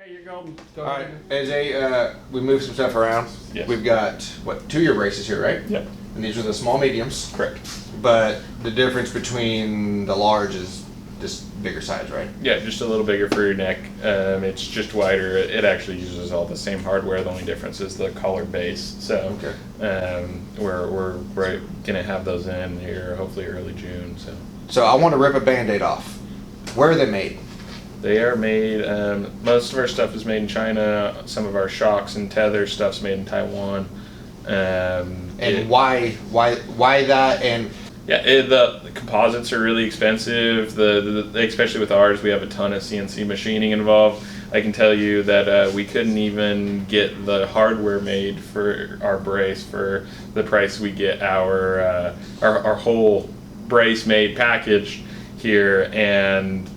Hey, you're golden. Go All right, ahead. we moved some stuff around. Yes. We've got, what, 2-year braces here, right? Yep. And these are the small mediums. Correct. But the difference between the large is just bigger size, right? Yeah, just a little bigger for your neck. It's just wider. It actually uses all the same hardware. The only difference is the collar base. So we're gonna have those in here hopefully early June. So I want to rip a Band-Aid off. Where are they made? They are made. Most of our stuff is made in China. Some of our shocks and tether stuff's made in Taiwan. Why that? And the composites are really expensive. Especially with ours, we have a ton of CNC machining involved. I can tell you that we couldn't even get the hardware made for our brace for the price we get our whole brace made package here, and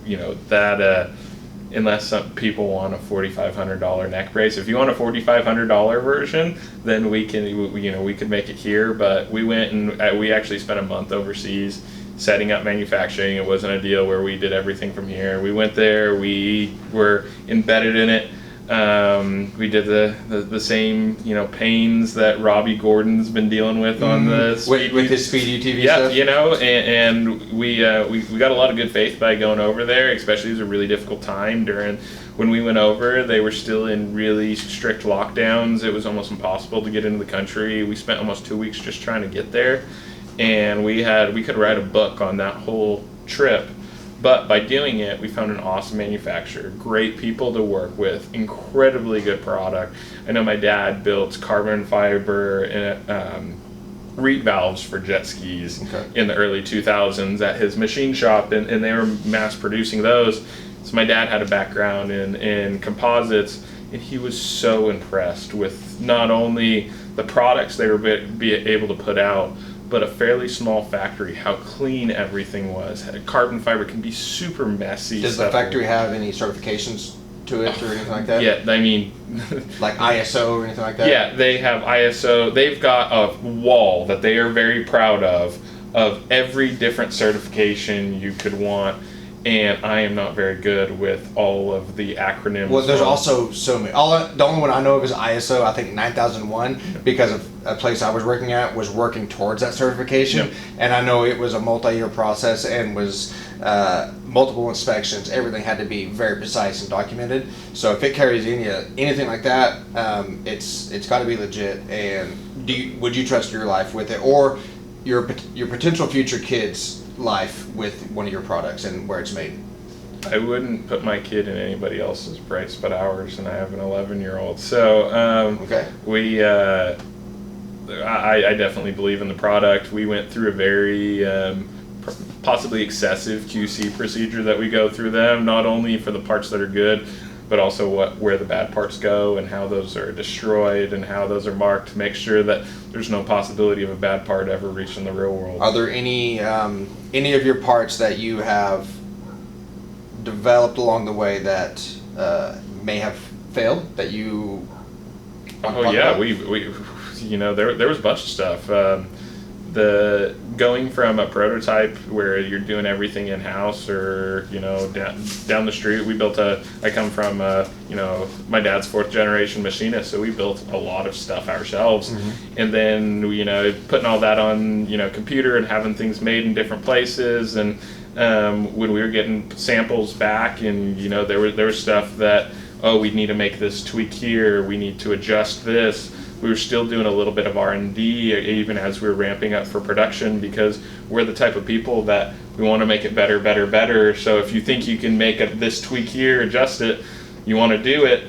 that unless some people want a $4,500 neck brace. If you want a $4,500 version, then we could make it here. But we went and we actually spent a month overseas setting up manufacturing. It wasn't a deal where we did everything from here. We went there. We were embedded in it. We did the same pains that Robbie Gordon's been dealing with on the with his Speed UTV stuff. Yeah, and we got a lot of good faith by going over there. Especially it was a really difficult time when we went over. They were still in really strict lockdowns. It was almost impossible to get into the country. We spent almost 2 weeks just trying to get there, and we could write a book on that whole trip. But by doing it, we found an awesome manufacturer, great people to work with, incredibly good product. I know my dad built carbon fiber reed valves for jet skis in the early 2000s at his machine shop, and they were mass producing those. So my dad had a background in composites, and he was so impressed with not only the products they were be able to put out, but a fairly small factory, how clean everything was. Carbon fiber can be super messy. Does the factory have any certifications to it or anything like that? Yeah, I mean... like ISO or anything like that? Yeah, they have ISO. They've got a wall that they are very proud of every different certification you could want. And I am not very good with all of the acronyms. Well, there's also so many. The only one I know of is ISO, I think 9001, because of a place I was working at was working towards that certification. Yep. And I know it was a multi-year process and was multiple inspections. Everything had to be very precise and documented. So if it carries anything like that, it's got to be legit. And would you trust your life with it, or your potential future kids' life with one of your products and where it's made? I wouldn't put my kid in anybody else's brace but ours, and I have an 11-year-old. So I definitely believe in the product. We went through a very possibly excessive QC procedure that we go through them, not only for the parts that are good, but also where the bad parts go and how those are destroyed and how those are marked to make sure that there's no possibility of a bad part ever reaching the real world. Are there any of your parts that you have developed along the way that may have failed that you? Oh yeah, we there was a bunch of stuff. The going from a prototype where you're doing everything in house, or down the street, I come from my dad's 4th generation machinist, so we built a lot of stuff ourselves. And then putting all that on computer and having things made in different places, and when we were getting samples back, and there was stuff that we need to make this tweak here, we need to adjust this. We were still doing a little bit of R&D even as we were ramping up for production, because we're the type of people that we want to make it better, better, better. So if you think you can make this tweak here, adjust it, you want to do it.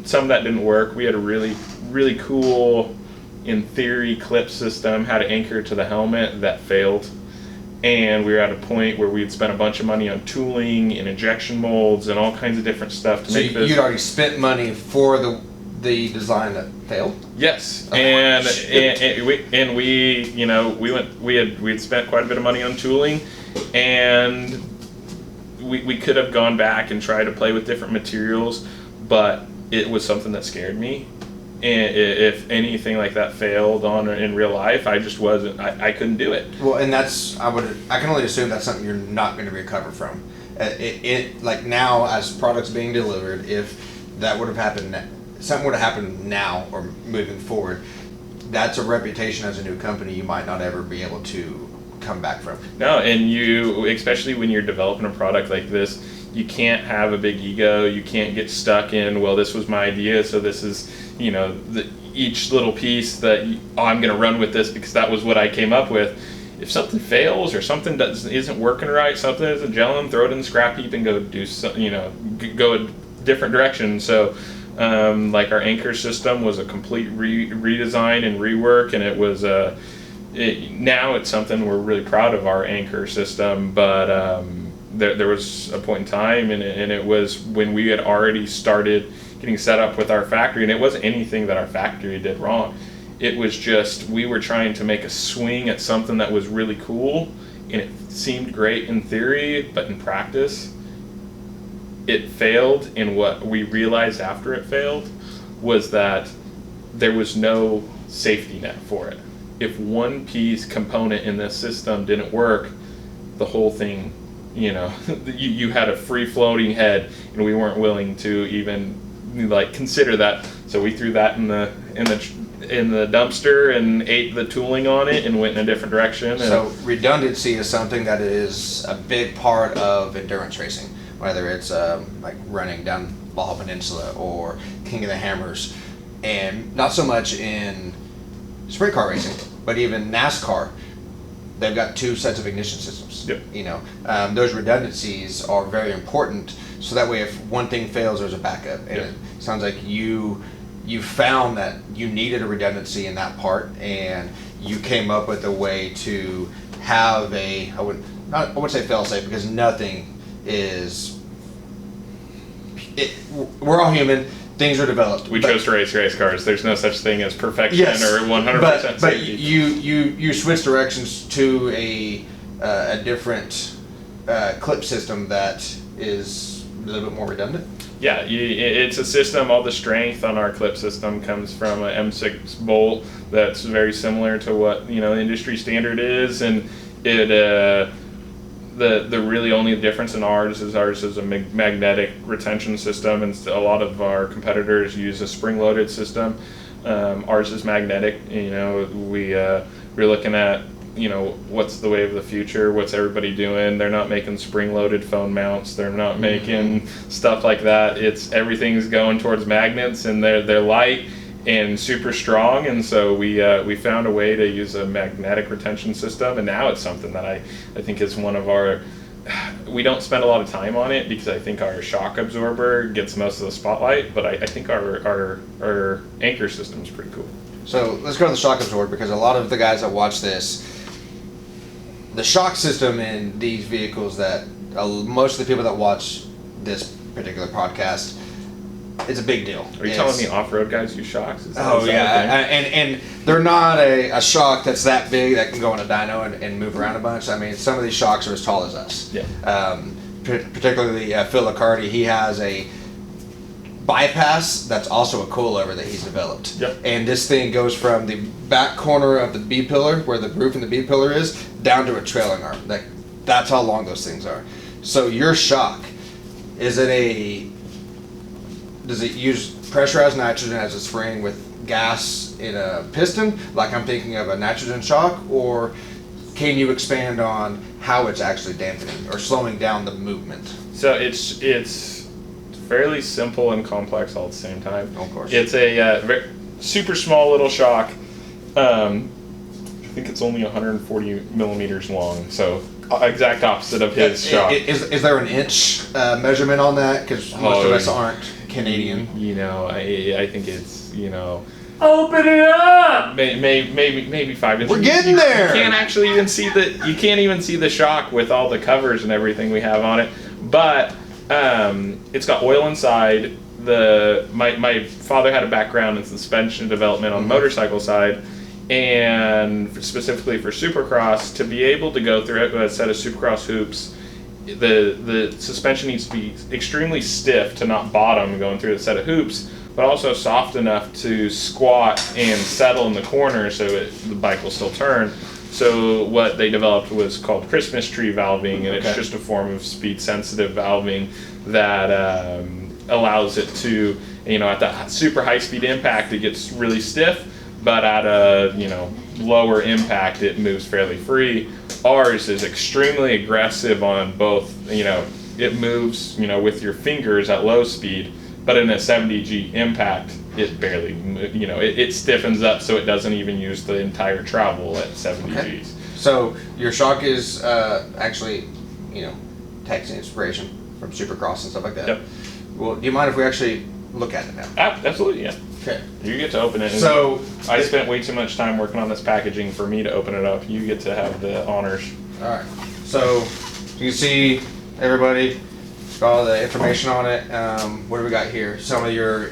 Some of that didn't work. We had a really, really cool, in theory, clip system, had an anchor to the helmet that failed. And we were at a point where we had spent a bunch of money on tooling and injection molds and all kinds of different stuff to make this. So you'd already spent money for the design that failed? Yes, oh, we had spent quite a bit of money on tooling, and we could have gone back and tried to play with different materials, but it was something that scared me. And if anything like that failed in real life, I just wasn't. I couldn't do it. Well, and I can only assume that's something you're not going to recover from. Like now, as products being delivered, if that would have happened, something would have happened now or moving forward, that's a reputation as a new company you might not ever be able to come back from. No, and you, especially when you're developing a product like this, you can't have a big ego. You can't get stuck in, well, this was my idea, so this is, each little piece that I'm going to run with this because that was what I came up with. If something fails or something isn't working right, something isn't gelling, throw it in the scrap heap and go do go a different direction. So, like our anchor system was a complete redesign and rework, and it was now it's something we're really proud of, our anchor system. But there was a point in time, and it was when we had already started getting set up with our factory, and it wasn't anything that our factory did wrong. It was just we were trying to make a swing at something that was really cool, and it seemed great in theory, but in practice, it failed. And what we realized after it failed was that there was no safety net for it. If one piece component in this system didn't work, the whole thing, you had a free-floating head, and we weren't willing to even consider that. So we threw that in the dumpster and ate the tooling on it and went in a different direction. So redundancy is something that is a big part of endurance racing, whether it's like running down Baja Peninsula or King of the Hammers, and not so much in sprint car racing, but even NASCAR. They've got two sets of ignition systems. Yep. Those redundancies are very important, so that way if one thing fails, there's a backup. And Yep. it sounds like you found that you needed a redundancy in that part, and you came up with a way to have I wouldn't say fail-safe, because nothing is. We're all human. Things are developed. We chose to race cars. There's no such thing as perfection or 100% but safety. you switch directions to a different clip system that is a little bit more redundant. Yeah, it's a system. All the strength on our clip system comes from an M6 bolt that's very similar to what the industry standard is, and it the really only difference in ours is a magnetic retention system, and a lot of our competitors use a spring-loaded system. Ours is magnetic. We're looking at what's the way of the future, what's everybody doing. They're not making spring-loaded phone mounts, they're not making stuff like that. Everything's going towards magnets, and they're light and super strong, and so we found a way to use a magnetic retention system, and now it's something that I think is one of our. We don't spend a lot of time on it because I think our shock absorber gets most of the spotlight, but I think our anchor system is pretty cool. So let's go to the shock absorber, because a lot of the guys that watch this, the shock system in these vehicles that most of the people that watch this particular podcast, it's a big deal. Are you telling me off-road guys use shocks? And they're not a shock that's that big that can go in a dyno and move around a bunch. I mean, some of these shocks are as tall as us. Yeah. Particularly Phil Accardi, he has a bypass that's also a coilover that he's developed. Yep. And this thing goes from the back corner of the B pillar, where the roof and the B pillar is, down to a trailing arm. That's how long those things are. So your shock, does it use pressurized nitrogen as a spring with gas in a piston, like I'm thinking of a nitrogen shock, or can you expand on how it's actually dampening or slowing down the movement? So it's fairly simple and complex all at the same time. Of course. It's a super small little shock. I think it's only 140 millimeters long, so exact opposite of his shock. Is there an inch measurement on that? Because most of us aren't Canadian. I think it's Open it up! maybe 5 inches. We're getting there. You can't actually even see the shock with all the covers and everything we have on it, but it's got oil inside. My father had a background in suspension development on the motorcycle side, and specifically for Supercross, to be able to go through a set of Supercross hoops, the suspension needs to be extremely stiff to not bottom going through the set of hoops, but also soft enough to squat and settle in the corner so the bike will still turn. So what they developed was called Christmas tree valving, and it's just a form of speed-sensitive valving that allows it to at the super high speed impact, it gets really stiff, but at a, lower impact, it moves fairly free. Ours is extremely aggressive on both, it moves, with your fingers at low speed, but in a 70G impact, it barely, it stiffens up so it doesn't even use the entire travel at 70 Okay. Gs. So your shock is actually, takes inspiration from Supercross and stuff like that. Yep. Well, do you mind if we actually look at it now? Absolutely, yeah. Okay. You get to open it. And So I spent way too much time working on this packaging for me to open it up. You get to have the honors. all right. So you can see everybody got all the information on it. What do we got here? Some of your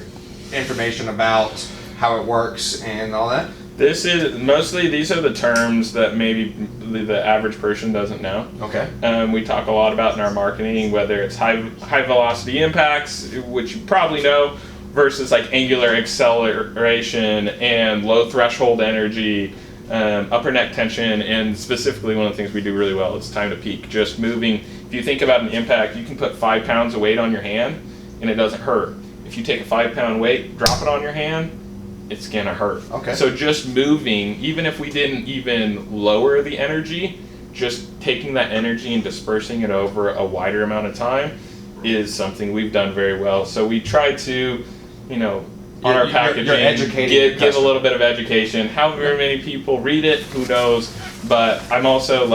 information about how it works and all that. This is mostly, these are the terms that maybe the average person doesn't know. Okay. We talk a lot about in our marketing, whether it's high velocity impacts, which you probably know, versus like angular acceleration and low threshold energy, upper neck tension, and specifically one of the things we do really well is time to peak. Just moving. If you think about an impact, you can put 5 pounds of weight on your hand and it doesn't hurt. If you take a 5-pound weight, drop it on your hand, it's gonna hurt. Okay. So just moving, even if we didn't even lower the energy, just taking that energy and dispersing it over a wider amount of time is something we've done very well. So we try to, on our packaging, you're educating your give a little bit of education. However many people read it, who knows? But I'm also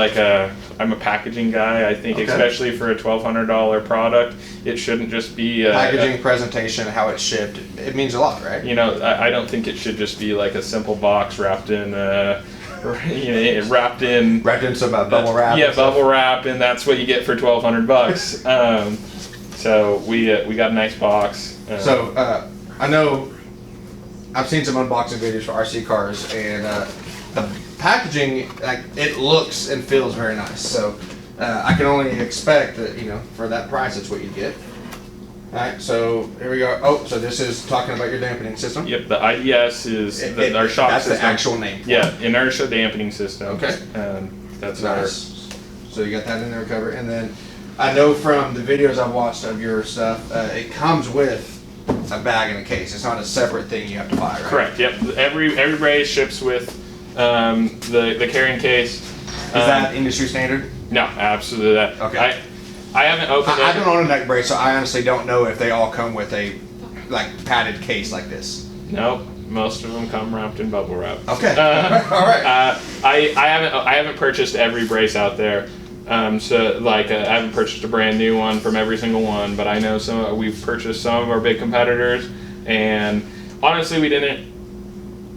I'm a packaging guy. I think, Okay. especially for a $1,200 product, it shouldn't just be Packaging, presentation, how it's shipped. It means a lot, right? I don't think it should just be like a simple box wrapped in wrapped in Some bubble wrap. Yeah, and stuff. bubble wrap, and that's what you get for $1,200. So we got a nice box. So I know I've seen some unboxing videos for RC cars, and the packaging, it looks and feels very nice. So I can only expect that for that price, that's what you get. All right, so here we go. Oh, so this is talking about your dampening system. Yep, the IDS is our shock That's system. the actual name. Yeah, inertia dampening system. Okay. That's Nice. So you got that in there covered, and then I know from the videos I've watched of your stuff, it comes with a bag and a case. It's not a separate thing you have to buy, right? Correct. Yep. Every brace ships with the carrying case. Is that industry standard? No, absolutely that. Okay. I haven't opened it. I don't own a neck brace, so I honestly don't know if they all come with a padded case like this. Nope. Most of them come wrapped in bubble wrap. Okay. All right. I haven't purchased every brace out there. I haven't purchased a brand new one from every single one, but I know we've purchased some of our big competitors, and honestly, we didn't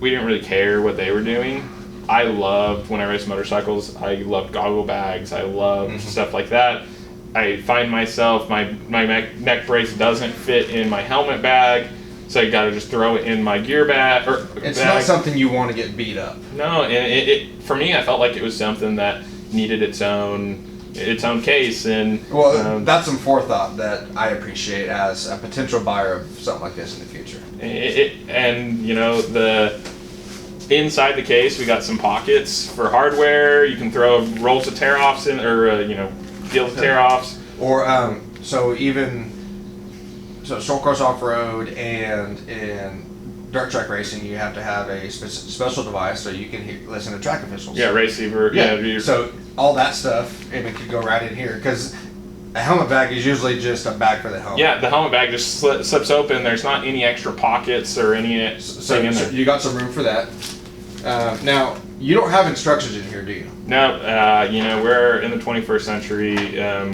really care what they were doing. I loved, when I raced motorcycles, I loved goggle bags. I loved stuff like that. I find myself, my neck brace doesn't fit in my helmet bag, so I gotta just throw it in my gear bag. It's not something you want to get beat up. No, and it for me, I felt like it was something that needed its own case, and that's some forethought that I appreciate as a potential buyer of something like this in the future. The inside the case, we got some pockets for hardware. You can throw rolls of tear-offs in, or deals of tear-offs. Or short course off-road and dirt track racing, you have to have a special device so you can listen to track officials. Yeah, receiver. Yeah. So all that stuff, it could go right in here, because a helmet bag is usually just a bag for the helmet. Yeah, the helmet bag just slips open. There's not any extra pockets or any So thing in there. you got some room for that. Now, you don't have instructions in here, do you? No, we're in the 21st century.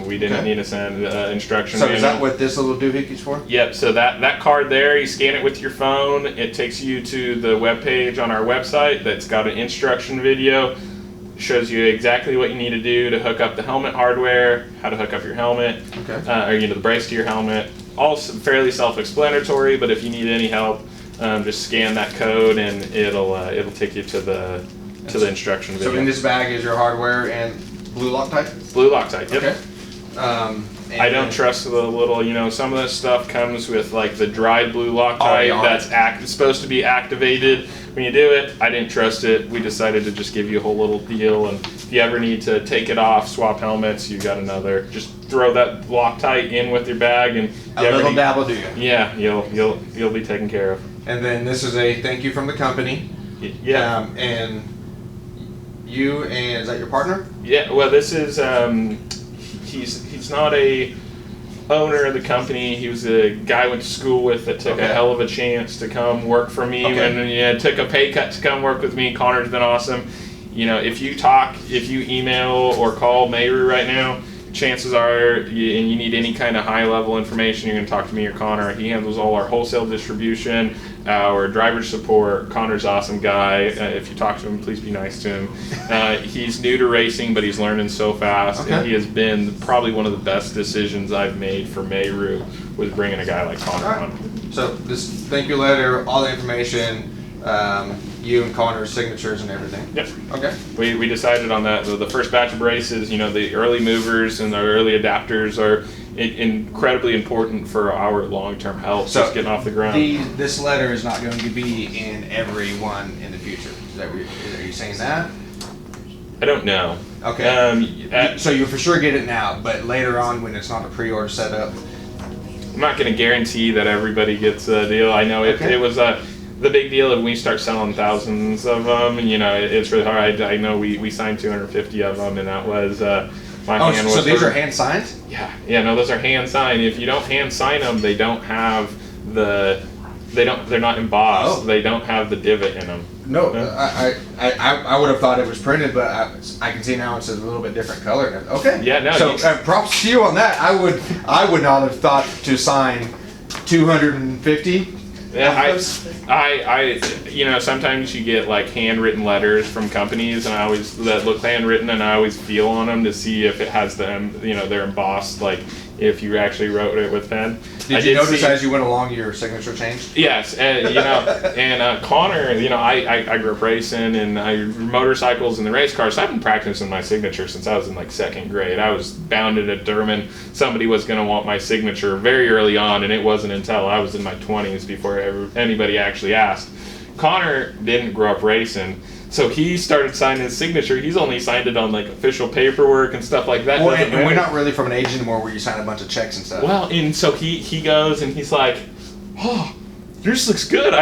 We didn't need to send instructions. So is that what this little doohickey's for? Yep, so that card there, you scan it with your phone. It takes you to the web page on our website that's got an instruction video. Shows you exactly what you need to do to hook up the helmet hardware, how to hook up your helmet, or the brace to your helmet. All fairly self-explanatory, but if you need any help, just scan that code and it'll take you to the instruction video. So in this bag is your hardware and blue Loctite? Blue Loctite, yep. Okay. I don't trust the little, some of this stuff comes with like the dried blue Loctite that's supposed to be activated when you do it. I didn't trust it. We decided to just give you a whole little deal, and If you ever need to take it off, swap helmets, you got another. Just throw that Loctite in with your bag, and A little dab will do you. yeah, you'll be taken care of. And then this is a thank you from the company. Yeah. And you and is that your partner? Yeah. Well, this is he's not a owner of the company. He was a guy I went to school with that took a hell of a chance to come work for me, and took a pay cut to come work with me. Connor's been awesome. You know, if you email or call Meru right now, chances are, and you need any kind of high-level information, you're going to talk to me or Connor. He handles all our wholesale distribution, our driver support. Connor's an awesome guy. If you talk to him, please be nice to him. He's new to racing, but he's learning so fast, and he has been probably one of the best decisions I've made for Meru, was bringing a guy like Connor on. So this thank you letter, all the information, you and Connor's signatures and everything. Yep. Okay. We decided on that. The first batch of braces, you know, the early movers and the early adapters are incredibly important for our long-term health, So just getting off the ground. This letter is not going to be in every one in the future. Are you saying that? I don't know. Okay. So you'll for sure get it now, but later on when it's not a pre-order setup. I'm not going to guarantee that everybody gets a deal. I know it was the big deal if we start selling thousands of them, and you know it's really hard. I know we signed 250 of them, and that was my hand was. So these are hand signed? Yeah. No, those are hand signed. If you don't hand sign them, they don't have they're not embossed. They don't have the divot in them. No, I would have thought it was printed, but I can see now it's a little bit different color. Okay. Yeah. No. So props to you on that. I would not have thought to sign 250. Yeah, I you know, sometimes you get like handwritten letters from companies, and that look handwritten, and I always feel on them to see if it has them, you know, they're embossed, like if you actually wrote it with pen. Did you notice as you went along your signature changed? Yes, and you know, and Connor, you know, I grew up racing and motorcycles and the race cars. So I've been practicing my signature since I was in like second grade. I was bound and determined somebody was going to want my signature very early on, and it wasn't until I was in my 20s before anybody actually asked. Connor didn't grow up racing, so he started signing his signature. He's only signed it on like official paperwork and stuff like that. Well, and we're not really from an age anymore where you sign a bunch of checks and stuff. Well, and so he goes and he's like, "Oh, yours looks good.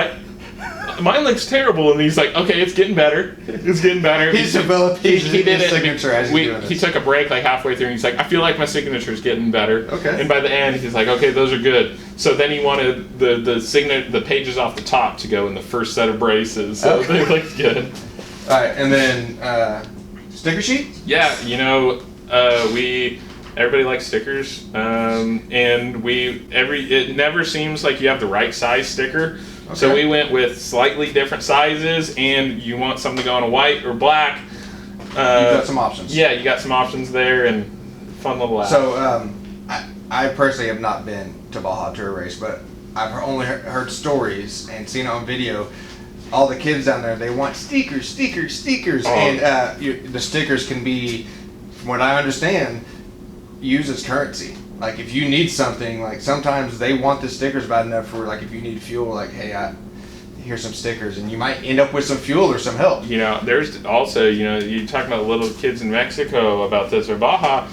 Mine looks terrible." And he's like, "Okay, it's getting better. It's getting better." He's developed his signature as he's doing this. He took a break like halfway through, and he's like, "I feel like my signature is getting better." Okay. And by the end, he's like, "Okay, those are good." So then he wanted the pages off the top to go in the first set of braces. So they looked good. All right, and then sticker sheet. Yeah, you know, everybody likes stickers, and it never seems like you have the right size sticker. Okay. So we went with slightly different sizes, and you want something to go on a white or black. You've got some options. Yeah, you got some options there, and fun little app. So I personally have not been to Baja to a race, but I've only heard stories and seen it on video. All the kids down there, they want stickers, oh. And the stickers can be, from what I understand, used as currency. Like if you need something, like sometimes they want the stickers bad enough for like if you need fuel, like hey, here's some stickers, and you might end up with some fuel or some help. You know, there's also, you know, you talk about little kids in Mexico about this or Baja.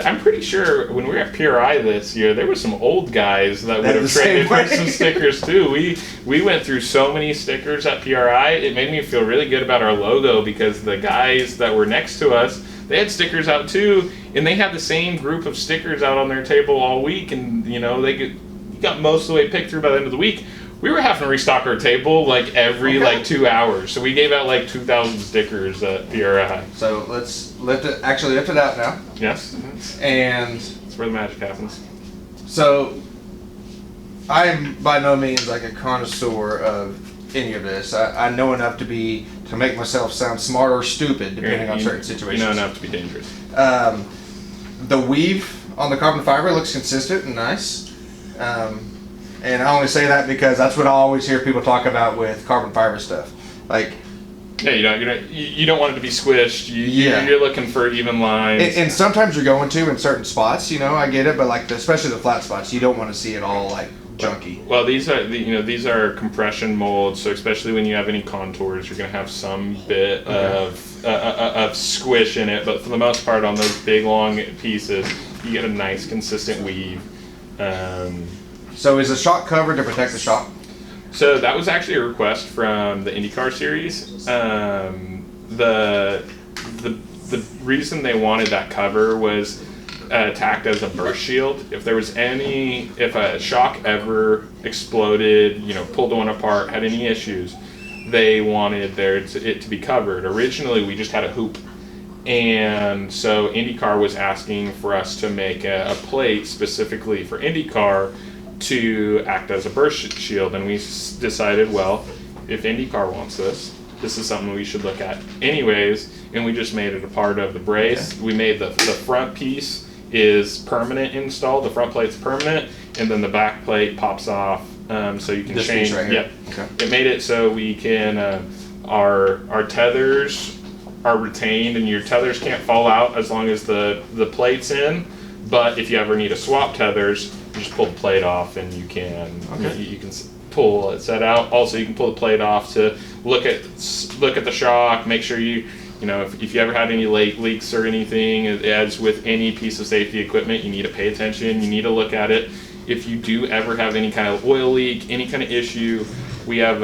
I'm pretty sure when we were at PRI this year, there were some old guys that would have traded for some stickers too. We went through so many stickers at PRI. It made me feel really good about our logo because the guys that were next to us, they had stickers out too, and they had the same group of stickers out on their table all week, and you know you got most of the way picked through by the end of the week. We were having to restock our table like every like 2 hours, so we gave out like 2,000 stickers at PRI. So let's lift it out now. Yes, and that's where the magic happens. So I am by no means like a connoisseur of any of this. I know enough to make myself sound smart or stupid depending on certain situations. You know enough to be dangerous. The weave on the carbon fiber looks consistent and nice. And I only say that because that's what I always hear people talk about with carbon fiber stuff. Like, yeah, you don't want it to be squished. You're looking for even lines. And sometimes you're going to in certain spots. You know, I get it, but like especially the flat spots, you don't want to see it all like junky. Well, these are these are compression molds, so especially when you have any contours, you're going to have some bit of squish in it. But for the most part, on those big long pieces, you get a nice consistent weave. So is the shock covered to protect the shock? So that was actually a request from the IndyCar series. The reason they wanted that cover was to act as a burst shield. If a shock ever exploded, pulled one apart, had any issues, they wanted it to be covered. Originally, we just had a hoop. And so IndyCar was asking for us to make a plate specifically for IndyCar to act as a burst shield. And we decided, well, if IndyCar wants this is something we should look at anyways. And we just made it a part of the brace. Okay. We made the front piece is permanent installed. The front plate's permanent, and then the back plate pops off, so you can this change. Piece right here. Yep. Okay. It made it so we can our tethers are retained, and your tethers can't fall out as long as the plate's in. But if you ever need to swap tethers, you just pull the plate off, and you can pull it set out. Also, you can pull the plate off to look at the shock, make sure if you ever had any leaks or anything, as with any piece of safety equipment, you need to pay attention. You need to look at it. If you do ever have any kind of oil leak, any kind of issue, we have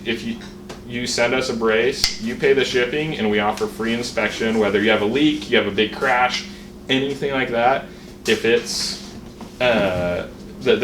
if you send us a brace, you pay the shipping, and we offer free inspection. Whether you have a leak, you have a big crash, anything like that. If it's the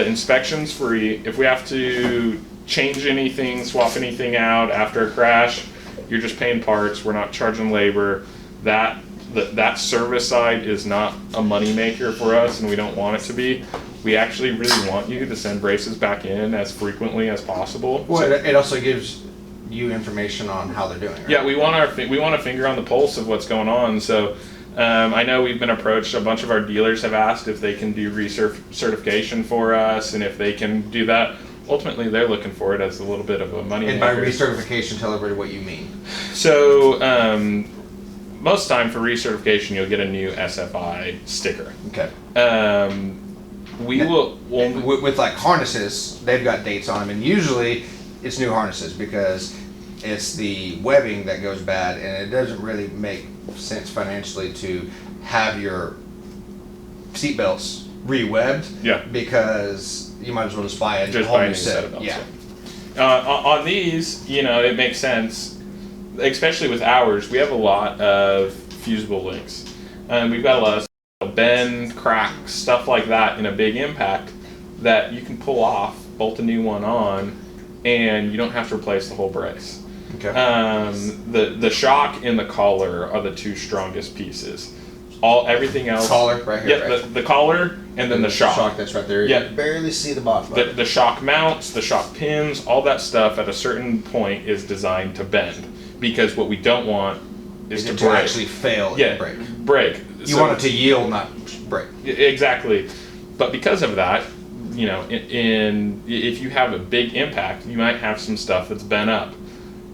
inspection's free. If we have to change anything, swap anything out after a crash, you're just paying parts. We're not charging labor. That service side is not a money maker for us, and we don't want it to be. We actually really want you to send braces back in as frequently as possible. Well, it also gives you information on how they're doing. Right? Yeah, we want a finger on the pulse of what's going on. So I know we've been approached. A bunch of our dealers have asked if they can do recertification for us, and if they can do that. Ultimately, they're looking for it as a little bit of a money maker. And by recertification, tell everybody what you mean. So most time for recertification, you'll get a new SFI sticker. Okay. With like harnesses, they've got dates on them, and usually it's new harnesses because it's the webbing that goes bad, and it doesn't really make sense financially to have your seat belts re-webbed. Yeah. Because you might as well just buy a whole new set of belts. Yeah. On these, it makes sense, especially with ours. We have a lot of fusible links. We've got a lot of bend, crack, stuff like that in a big impact that you can pull off, bolt a new one on, and you don't have to replace the whole brace. Okay. The shock and the collar are the two strongest pieces. Everything else. Collar right here. Yeah, right? the collar and then the shock. Shock that's right there. Yeah. You can barely see the bottom. The shock mounts, the shock pins, all that stuff at a certain point is designed to bend, because what we don't want is to break. Actually fail. Yeah, and break. You want it to yield, not break. Exactly, but because of that, if you have a big impact, you might have some stuff that's bent up.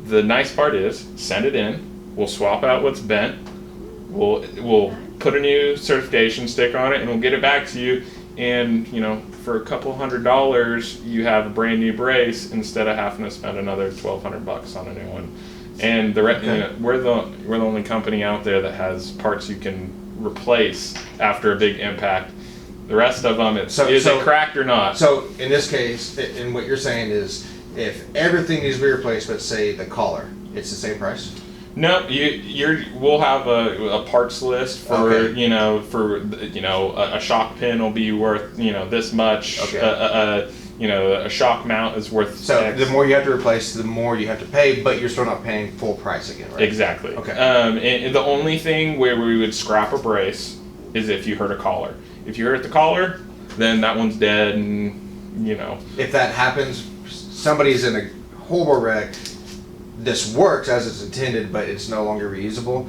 The nice part is, send it in. We'll swap out what's bent. We'll put a new certification sticker on it, and we'll get it back to you. And for a couple $100, you have a brand new brace instead of having to spend another $1,200 on a new one. And we're the only company out there that has parts you can replace after a big impact. The rest of them, is it cracked or not? So in this case, and what you're saying is, if everything needs to be replaced, but say the collar, it's the same price? No, we'll have a parts list for a shock pin will be worth this much. Okay. A shock mount is worth. So X. The more you have to replace, the more you have to pay, but you're still not paying full price again, right? Exactly. Okay. And the only thing where we would scrap a brace is if you hurt a collar. If you hurt the collar, then that one's dead, and If that happens, somebody's in a horrible wreck. This works as it's intended, but it's no longer reusable.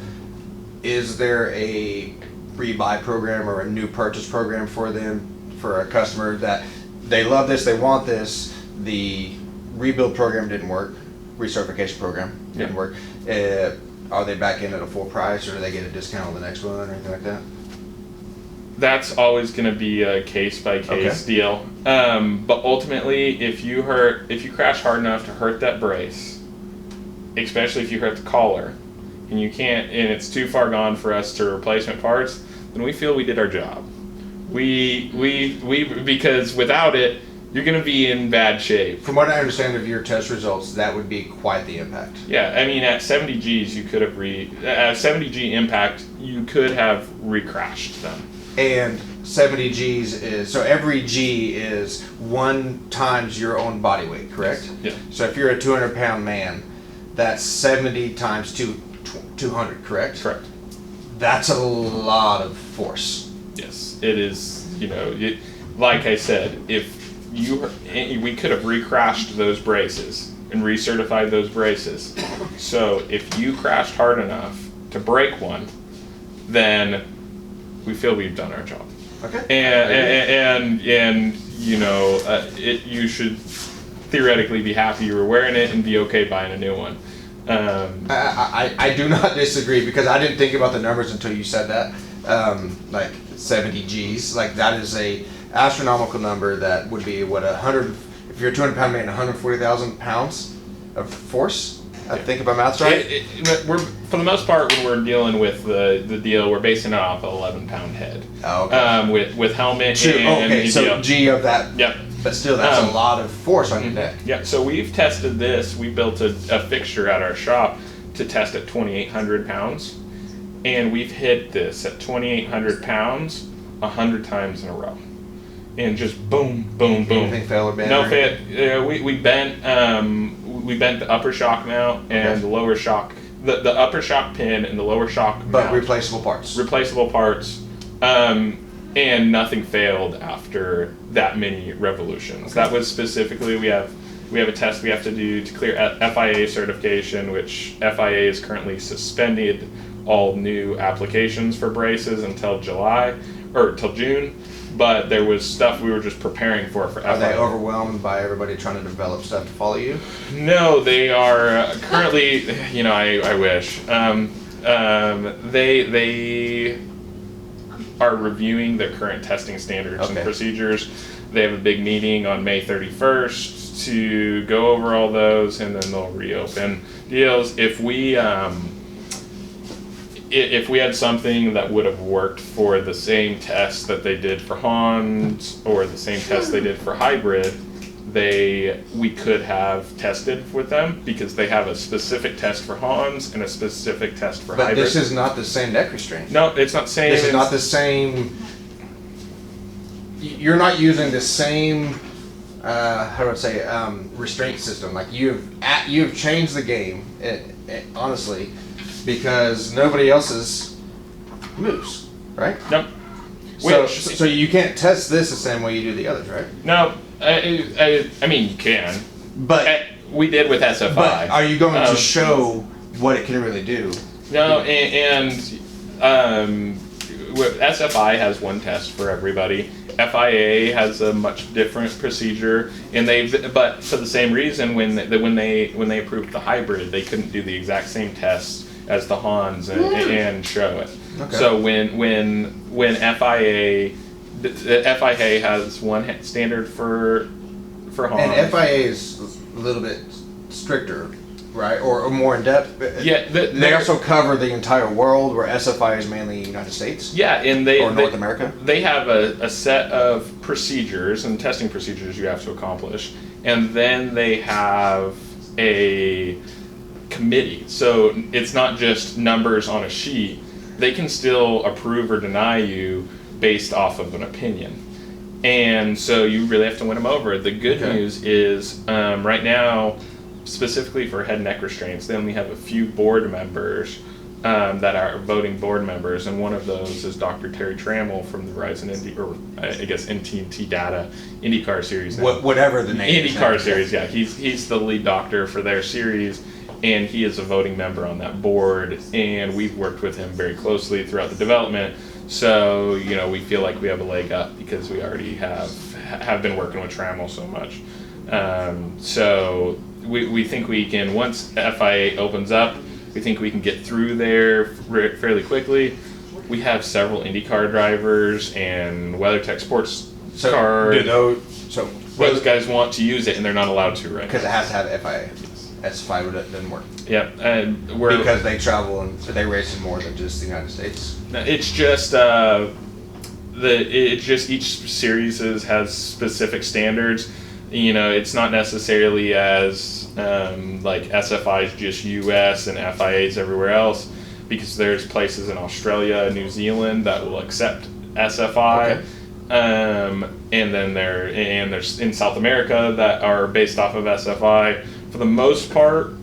Is there a rebuy program or a new purchase program for them, for a customer that they love this, they want this, the rebuild program didn't work, recertification program didn't work. Are they back in at a full price, or do they get a discount on the next one or anything like that? that's always going to be a case by case deal. But ultimately, if you crash hard enough to hurt that brace, especially if you hurt the collar, and you can't, and it's too far gone for us to replacement parts, then we feel we did our job. We because without it, you're going to be in bad shape. From what I understand of your test results, that would be quite the impact. Yeah, I mean, at 70 Gs, you could have at 70 G impact, you could have recrashed them. And 70 Gs is, so every G is 1 times your own body weight, correct? Yeah. So if you're a 200-pound man, that's 70 times 200, correct? Correct. That's a lot of force. Yes, it is. Like I said, we could have recrashed those braces and recertified those braces. So if you crashed hard enough to break one, then we feel we've done our job. Okay. And you should theoretically be happy you were wearing it and be okay buying a new one. I do not disagree, because I didn't think about the numbers until you said that. Like 70 Gs, like that is a astronomical number. That would be what, 100, if you're a 200-pound man, 140,000 pounds of force. I think if my math's right. We're, for the most part, when we're dealing with the deal, we're basing it off an 11-pound head. Oh, okay. With helmet True. and okay, so G of that. Yep. But still, that's a lot of force on your neck. Yeah, so we've tested this. We built a fixture at our shop to test at 2,800 pounds. And we've hit this at 2,800 pounds 100 times in a row. And just boom, boom, boom. Anything fail or bend? No fit. We bent the upper shock mount and the lower shock, the upper shock pin and the lower shock But mount. replaceable parts. Replaceable parts. And nothing failed after that many revolutions. That was specifically, we have a test we have to do to clear FIA certification, which FIA is currently suspended all new applications for braces until June. But there was stuff we were just preparing for FIA. Are they overwhelmed by everybody trying to develop stuff to follow you? No, they are currently, I wish. They are reviewing their current testing standards and procedures. They have a big meeting on May 31st to go over all those, and then they'll reopen deals. If we had something that would have worked for the same test that they did for Hans or the same test they did for hybrid, we could have tested with them, because they have a specific test for Hans and a specific test for hybrid. But this is not the same neck restraint. No, it's not the same. This is not the same. You're not using the same. How do I say? Restraint system. Like you've changed the game. Honestly, because nobody else's moves, right? No. So you can't test this the same way you do the others, right? No. I mean, you can. But we did with SFI. But are you going to show what it can really do? No, and SFI has one test for everybody. FIA has a much different procedure, and but for the same reason, when they approved the hybrid, they couldn't do the exact same test as the Hans and show it. Okay. So when FIA has one standard for Hans. And FIA is a little bit stricter, right? Or more in depth. Yeah. They also cover the entire world, where SFI is mainly United States. Yeah, and North America. They have a set of procedures and testing procedures you have to accomplish, and then they have a committee. So it's not just numbers on a sheet. They can still approve or deny you based off of an opinion. And so you really have to win them over. The good news is right now, specifically for head and neck restraints, they only have a few board members that are voting board members, and one of those is Dr. Terry Trammell from the Verizon NTT Data IndyCar series now. Whatever the name IndyCar series, yeah. He's the lead doctor for their series, and he is a voting member on that board, and we've worked with him very closely throughout the development. So, we feel like we have a leg up because we already have been working with Trammell so much. So we think we can, once FIA opens up, we think we can get through there fairly quickly. We have several IndyCar drivers and WeatherTech sports So car. do those, so Those guys want to use it and they're not allowed to right because it now. has to have FIA. S5 doesn't work Yeah, and we're because they travel and they race in more than just the United States. it's just it's just each series has specific standards. You know, it's not necessarily as like SFI is just US and FIA is everywhere else, because there's places in Australia, New Zealand that will accept SFI. Okay. And then there's in South America that are based off of SFI. For the most part,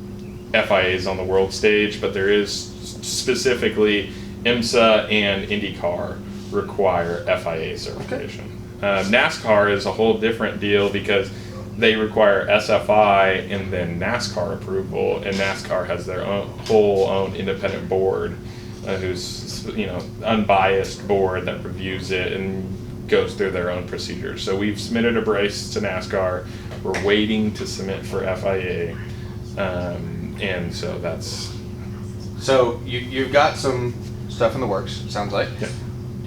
FIA is on the world stage, but there is specifically IMSA and IndyCar require FIA certification. NASCAR is a whole different deal because they require SFI and then NASCAR approval, and NASCAR has their own independent board who's unbiased board that reviews it and goes through their own procedures. So we've submitted a brace to NASCAR. We're waiting to submit for FIA, and so that's. So you've got some stuff in the works. It sounds like. Yeah.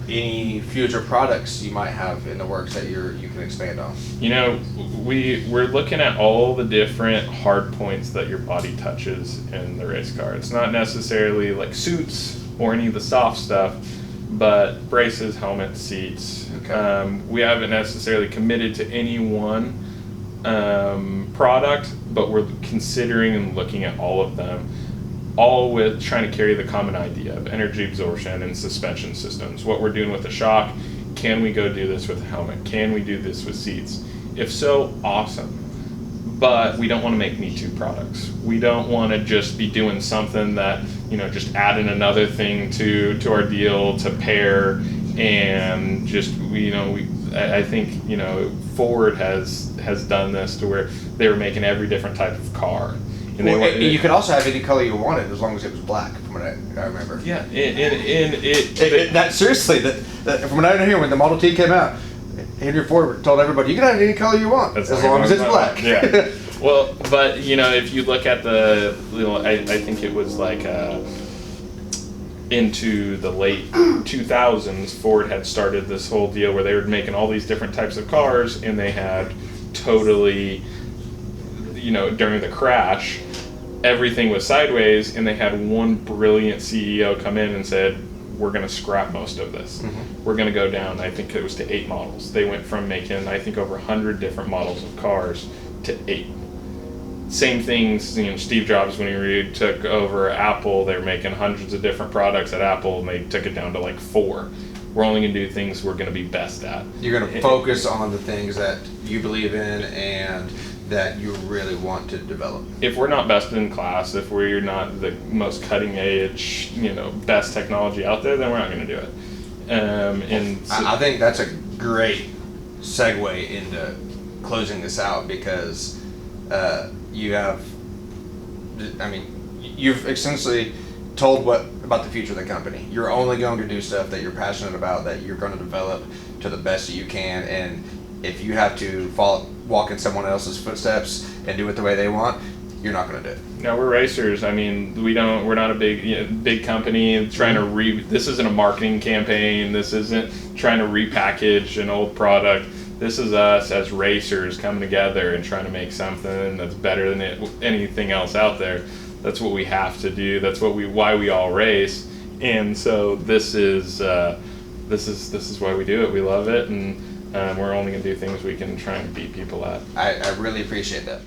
Any future products you might have in the works that you can expand on? You know, we're looking at all the different hard points that your body touches in the race car. It's not necessarily like suits or any of the soft stuff, but braces, helmets, seats. Okay. We haven't necessarily committed to any one product, but we're considering and looking at all of them, all with trying to carry the common idea of energy absorption and suspension systems. What we're doing with the shock, can we go do this with a helmet? Can we do this with seats? If so, awesome. But we don't want to make Me Too products. We don't want to just be doing something that, just adding another thing to our deal to pair, and just, I think, Ford has done this to where they were making every different type of car. And you could also have any color you wanted as long as it was black, from what I remember. Yeah, Seriously, from what I hear, when the Model T came out, Henry Ford told everybody, you can have any color you want, as long as it's black. Yeah. Well, but, if you look at the, I think it was like into the late 2000s, Ford had started this whole deal where they were making all these different types of cars, and they had totally, during the crash, everything was sideways, and they had one brilliant CEO come in and said, we're going to scrap most of this. Mm-hmm. We're going to go down, I think it was to 8 models. They went from making, I think, over 100 different models of cars to 8. Same things, Steve Jobs, when he took over Apple, they were making hundreds of different products at Apple, and they took it down to like 4. We're only going to do things we're going to be best at. You're going to focus on the things that you believe in and that you really want to develop. If we're not best in class, if we're not the most cutting edge, best technology out there, then we're not going to do it. I think that's a great segue into closing this out, because you've essentially told about the future of the company. You're only going to do stuff that you're passionate about, that you're going to develop to the best that you can, and if you have to walk in someone else's footsteps and do it the way they want, you're not going to do it. No, we're racers. I mean, we're not a big company trying to this isn't a marketing campaign. This isn't trying to repackage an old product. This is us as racers coming together and trying to make something that's better than anything else out there. That's what we have to do. That's why we all race. And so this is why we do it. We love it, and we're only going to do things we can try and beat people at. I really appreciate that.